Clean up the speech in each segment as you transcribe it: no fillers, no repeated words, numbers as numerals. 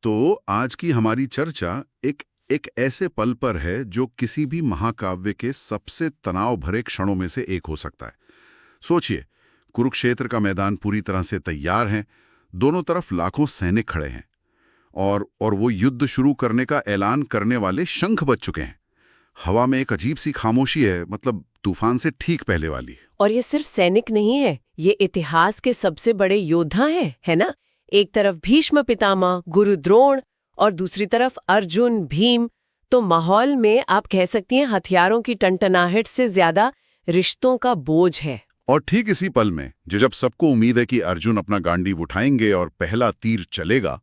तो आज की हमारी चर्चा एक एक ऐसे पल पर है जो किसी भी महाकाव्य के सबसे तनाव भरे क्षणों में से एक हो सकता है। सोचिए, कुरुक्षेत्र का मैदान पूरी तरह से तैयार है, दोनों तरफ लाखों सैनिक खड़े हैं और वो युद्ध शुरू करने का ऐलान करने वाले शंख बज चुके हैं। हवा में एक अजीब सी खामोशी है, मतलब तूफान से ठीक पहले वाली। और ये सिर्फ सैनिक नहीं है, ये इतिहास के सबसे बड़े योद्धा हैं, है ना। एक तरफ भीष्म पितामह, गुरु द्रोण और दूसरी तरफ अर्जुन, भीम। तो माहौल में आप कह सकती हैं हथियारों की टनटनाहट से ज्यादा रिश्तों का बोझ है। और ठीक इसी पल में जब सबको उम्मीद है कि अर्जुन अपना गांडीव उठाएंगे और पहला तीर चलेगा,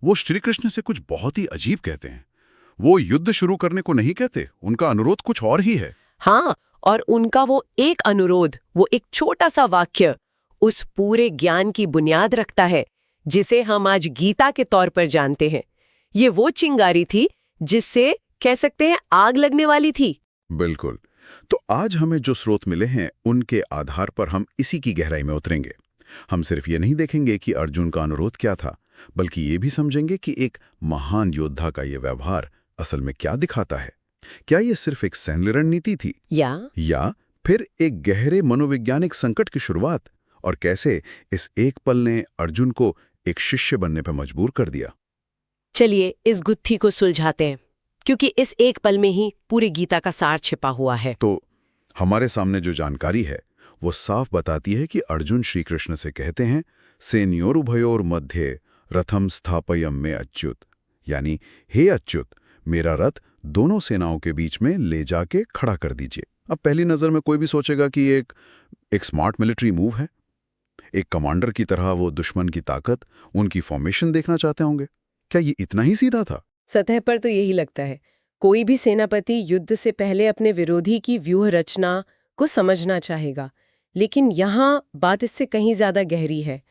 वो श्री कृष्ण से कुछ बहुत ही अजीब कहते हैं। वो युद्ध शुरू करने को नहीं कहते, उनका अनुरोध कुछ और ही है। हाँ, और उनका वो एक अनुरोध, वो एक छोटा सा वाक्य उस पूरे ज्ञान की बुनियाद रखता है जिसे हम आज गीता के तौर पर जानते हैं। ये वो चिंगारी थी जिससे कह सकते हैं आग लगने वाली थी। बिल्कुल। तो आज हमें जो स्रोत मिले हैं उनके आधार पर हम इसी की गहराई में उतरेंगे। हम सिर्फ ये नहीं देखेंगे कि अर्जुन का अनुरोध क्या था, बल्कि ये भी समझेंगे कि एक महान योद्धा का ये व्यवहार असल में क्या दिखाता है। क्या ये सिर्फ एक सैन्य रणनीति थी या फिर एक गहरे मनोवैज्ञानिक संकट की शुरुआत, और कैसे इस एक पल ने अर्जुन को एक शिष्य बनने पर मजबूर कर दिया। चलिए इस गुत्थी को सुलझाते हैं, क्योंकि इस एक पल में ही पूरी गीता का सार छिपा हुआ है। तो हमारे सामने जो जानकारी है वो साफ बताती है कि अर्जुन श्री कृष्ण से कहते हैं, सेनयोरुभयोर मध्ये रथम स्थापयम में अच्युत, यानी हे अच्युत, मेरा रथ दोनों सेनाओं के बीच में ले जाके खड़ा कर दीजिए। अब पहली नजर में कोई भी सोचेगा कि एक स्मार्ट मिलिट्री मूव है। एक कमांडर की तरह वो दुश्मन की ताकत, उनकी फॉर्मेशन देखना चाहते होंगे। क्या ये इतना ही सीधा था? सतह पर तो यही लगता है। कोई भी सेनापति युद्ध से पहले अपने विरोधी की व्यूह रचना को समझना चाहेगा, लेकिन यहाँ बात इससे कहीं ज्यादा गहरी है।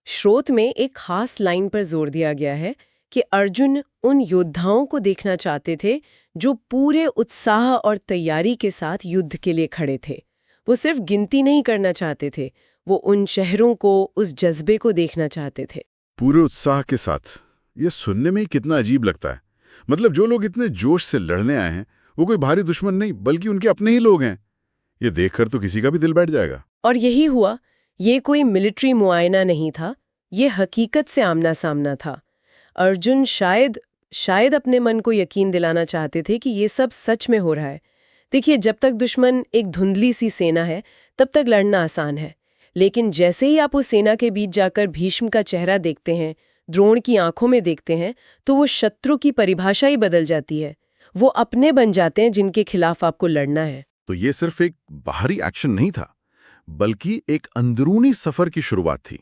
स्रोत में एक खास लाइन पर जोर दिया गया है कि अर्जुन उन योद्धाओं को देखना चाहते थे जो पूरे उत्साह और तैयारी के साथ युद्ध के लिए खड़े थे। वो सिर्फ गिनती नहीं करना चाहते थे, वो उन शहरों को, उस जज्बे को देखना चाहते थे। पूरे उत्साह के साथ, ये सुनने में ही कितना अजीब लगता है। मतलब जो लोग इतने जोश से लड़ने आए हैं वो कोई भारी दुश्मन नहीं, बल्कि उनके अपने ही लोग हैं। ये देखकर तो किसी का भी दिल बैठ जाएगा। और यही हुआ। ये कोई मिलिट्री मुआयना नहीं था, ये हकीकत से आमना सामना था। अर्जुन शायद अपने मन को यकीन दिलाना चाहते थे कि ये सब सच में हो रहा है। देखिए, जब तक दुश्मन एक धुंधली सी सेना है तब तक लड़ना आसान है, लेकिन जैसे ही आप उस सेना के बीच जाकर भीष्म का चेहरा देखते हैं, द्रोण की आंखों में देखते हैं, तो वो शत्रु की परिभाषा ही बदल जाती है। वो अपने बन जाते हैं जिनके खिलाफ आपको लड़ना है। तो ये सिर्फ एक बाहरी एक्शन नहीं था, बल्कि एक अंदरूनी सफर की शुरुआत थी।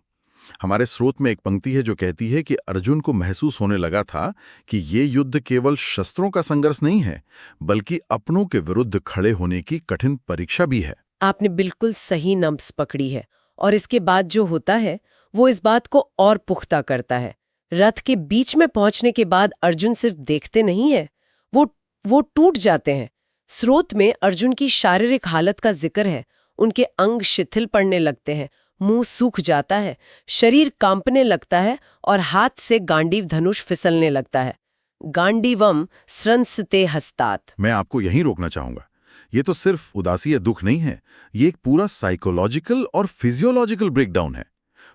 हमारे स्रोत में एक पंक्ति है जो कहती है कि अर्जुन को महसूस होने लगा था कि ये युद्ध केवल शस्त्रों का संघर्ष नहीं है, बल्कि अपनों के विरुद्ध खड़े होने की कठिन परीक्षा भी है। आपने बिल्कुल सही नब्ज पकड़ी है। और इसके बाद जो होता है वो इस बात को और पुख्ता करता है। रथ के बीच में पहुंचने के बाद अर्जुन सिर्फ देखते नहीं है, वो टूट जाते हैं। स्रोत में अर्जुन की शारीरिक हालत का जिक्र है। उनके अंग शिथिल पड़ने लगते हैं, मुंह सूख जाता है, शरीर कांपने लगता है और हाथ से गांडीव धनुष फिसलने लगता है। गांडीवम स्रंसते हस्तात। मैं आपको यहीं रोकना चाहूंगा। ये तो सिर्फ उदासी या दुख नहीं है, ये एक पूरा साइकोलॉजिकल और फिजियोलॉजिकल ब्रेकडाउन है।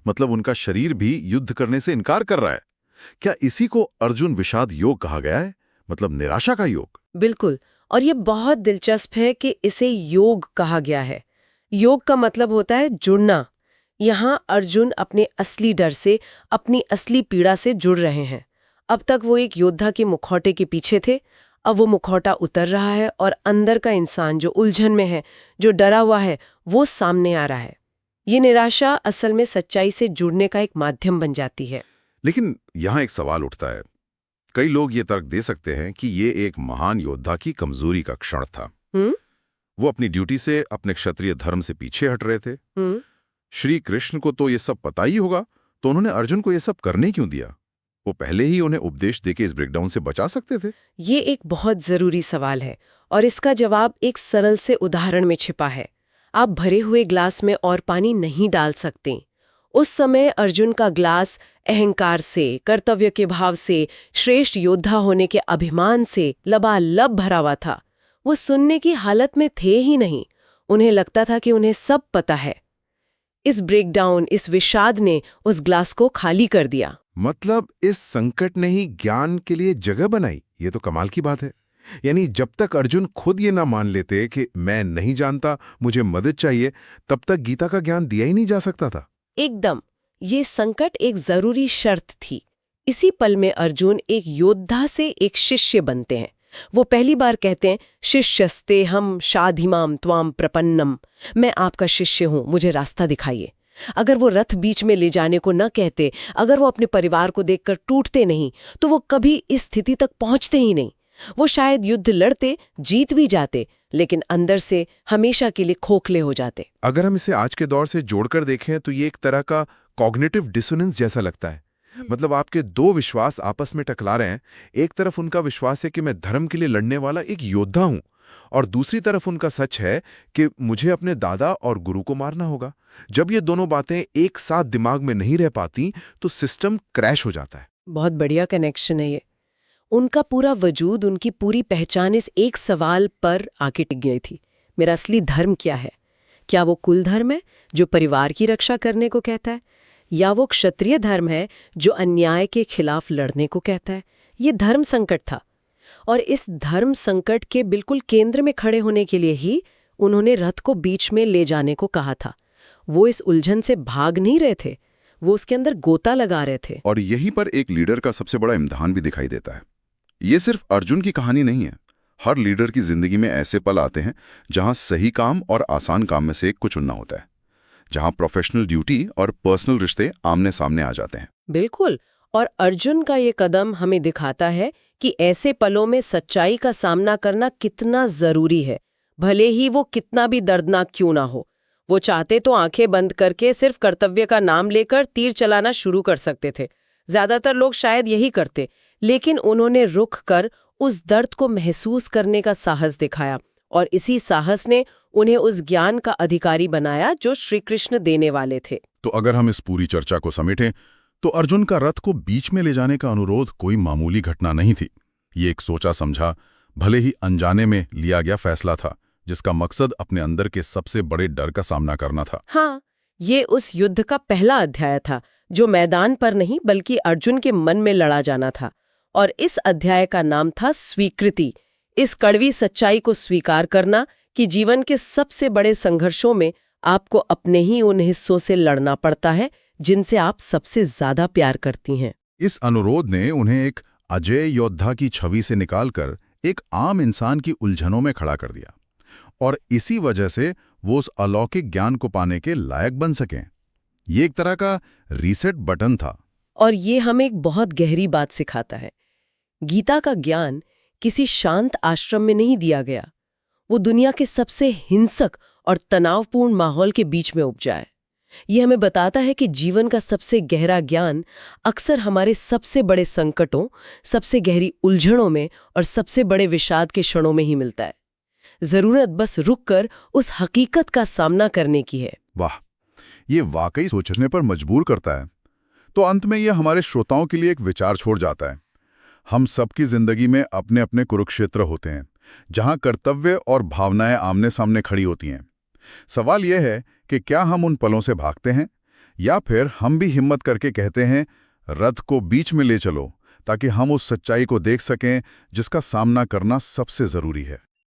मतलब उनका शरीर भी युद्ध करने से इनकार कर रहा है। क्या इसी को अर्जुन विषाद योग कहा गया है, मतलब निराशा का योग? बिल्कुल। और ये बहुत दिलचस्प है कि इसे योग कहा गया है। योग का मतलब होता है जुड़ना। यहाँ अर्जुन अपने असली डर से, अपनी असली पीड़ा से जुड़ रहे हैं। अब तक वो एक योद्धा के मुखौटे के पीछे थे, अब वो मुखौटा उतर रहा है और अंदर का इंसान जो उलझन में है, जो डरा हुआ है, वो सामने आ रहा है। ये निराशा असल में सच्चाई से जुड़ने का एक माध्यम बन जाती है। लेकिन यहाँ एक सवाल उठता है। कई लोग ये तर्क दे सकते हैं कि ये एक महान योद्धा की कमजोरी का क्षण था। वो अपनी ड्यूटी से, अपने क्षत्रिय धर्म से पीछे हट रहे थे। श्री कृष्ण को तो ये सब पता ही होगा, तो उन्होंने अर्जुन को ये सब करने क्यों दिया? वो पहले ही उन्हें उपदेश देके इस ब्रेकडाउन से बचा सकते थे। ये एक बहुत जरूरी सवाल है और इसका जवाब एक सरल से उदाहरण में छिपा है। आप भरे हुए ग्लास में और पानी नहीं डाल सकते। उस समय अर्जुन का ग्लास अहंकार से, कर्तव्य के भाव से, श्रेष्ठ योद्धा होने के अभिमान से लबालब भरा हुआ था। वो सुनने की हालत में थे ही नहीं। उन्हें लगता था कि उन्हें सब पता है। इस ब्रेकडाउन, इस विषाद ने उस ग्लास को खाली कर दिया। मतलब इस संकट ने ही ज्ञान के लिए जगह बनाई। ये तो कमाल की बात है। यानी जब तक अर्जुन खुद ये ना मान लेते कि मैं नहीं जानता, मुझे मदद चाहिए, तब तक गीता का ज्ञान दिया ही नहीं जा सकता था। एकदम। ये संकट एक जरूरी शर्त थी। इसी पल में अर्जुन एक योद्धा से एक शिष्य बनते हैं। वो पहली बार कहते हैं, शिष्यस्ते हम शाधिमाम त्वाम प्रपन्नम, मैं आपका शिष्य हूं, मुझे रास्ता दिखाइए। अगर वो रथ बीच में ले जाने को न कहते, अगर वो अपने परिवार को देखकर टूटते नहीं, तो वो कभी इस स्थिति तक पहुंचते ही नहीं। वो शायद युद्ध लड़ते, जीत भी जाते, लेकिन अंदर से हमेशा के लिए खोखले हो जाते। अगर हम इसे आज के दौर से जोड़कर देखें तो ये एक तरह का कॉग्निटिव डिसोनेंस जैसा लगता है। मतलब आपके दो विश्वास आपस में टकरा रहे हैं। एक तरफ उनका विश्वास है कि मैं धर्म के लिए लड़ने वाला एक योद्धा हूं, और दूसरी तरफ उनका सच है कि मुझे अपने दादा और गुरु को मारना होगा। जब ये दोनों बातें एक साथ दिमाग में नहीं रह पाती तो सिस्टम क्रैश हो जाता है। बहुत बढ़िया कनेक्शन है ये। उनका पूरा वजूद, उनकी पूरी पहचान इस एक सवाल पर आके टिक गई थी, मेरा असली धर्म क्या है? क्या वो कुल धर्म है जो परिवार की रक्षा करने को कहता है, या वो क्षत्रिय धर्म है जो अन्याय के खिलाफ लड़ने को कहता है? ये धर्म संकट था, और इस धर्म संकट के बिल्कुल केंद्र में खड़े होने के लिए ही उन्होंने रथ को बीच में ले जाने को कहा था। वो इस उलझन से भाग नहीं रहे थे, वो उसके अंदर गोता लगा रहे थे। और यहीं पर एक लीडर का सबसे बड़ा इम्तिहान भी दिखाई देता है। ये सिर्फ अर्जुन की कहानी नहीं है। हर लीडर की जिंदगी में ऐसे पल आते हैं जहां सही काम और आसान काम में से एक को चुनना होता है, जहां प्रोफेशनल ड्यूटी और पर्सनल रिश्ते आमने सामने आ जाते हैं। बिल्कुल। और अर्जुन का ये कदम हमें दिखाता है कि ऐसे पलों में सच्चाई का सामना करना कितना जरूरी है, भले ही वो कितना भी दर्दनाक क्यों ना हो। वो चाहते तो आंखें बंद करके सिर्फ कर्तव्य का नाम लेकर तीर चलाना शुरू कर सकते थे। ज्यादातर लोग शायद यही करते, लेकिन उन्होंने रुक कर उस दर्द को महसूस करने का साहस दिखाया, और इसी साहस ने उन्हें उस ज्ञान का अधिकारी बनाया जो श्री कृष्ण देने वाले थे। तो अगर हम इस पूरी चर्चा को समेटें तो अर्जुन का रथ को बीच में ले जाने का अनुरोध कोई मामूली घटना नहीं थी। ये एक सोचा समझा, भले ही अनजाने में लिया गया फैसला था, जिसका मकसद अपने अंदर के सबसे बड़े डर का सामना करना था। हाँ, ये उस युद्ध का पहला अध्याय था जो मैदान पर नहीं बल्कि अर्जुन के मन में लड़ा जाना था, और इस अध्याय का नाम था स्वीकृति। इस कड़वी सच्चाई को स्वीकार करना कि जीवन के सबसे बड़े संघर्षों में आपको अपने ही उन हिस्सों से लड़ना पड़ता है जिनसे आप सबसे ज्यादा प्यार करती हैं। इस अनुरोध ने उन्हें एक अजय योद्धा की छवि से निकालकर एक आम इंसान की उलझनों में खड़ा कर दिया, और इसी वजह से वो उस अलौकिक ज्ञान को पाने के लायक बन सकें। ये एक तरह का रीसेट बटन था। और ये हमें एक बहुत गहरी बात सिखाता है। गीता का ज्ञान किसी शांत आश्रम में नहीं दिया गया, वो दुनिया के सबसे हिंसक और तनावपूर्ण माहौल के बीच में उपजा है। ये हमें बताता है कि जीवन का सबसे गहरा ज्ञान अक्सर हमारे सबसे बड़े संकटों, सबसे गहरी उलझनों में और सबसे बड़े विषाद के क्षणों में ही मिलता है। जरूरत बस रुककर उस हकीकत का सामना करने की है। वाह, ये वाकई सोचने पर मजबूर करता है। तो अंत में ये हमारे श्रोताओं के लिए एक विचार छोड़ जाता है। हम सबकी जिंदगी में अपने अपने कुरुक्षेत्र होते हैं, जहां कर्तव्य और भावनाएं आमने सामने खड़ी होती हैं। सवाल यह है कि क्या हम उन पलों से भागते हैं, या फिर हम भी हिम्मत करके कहते हैं, रथ को बीच में ले चलो, ताकि हम उस सच्चाई को देख सकें जिसका सामना करना सबसे जरूरी है।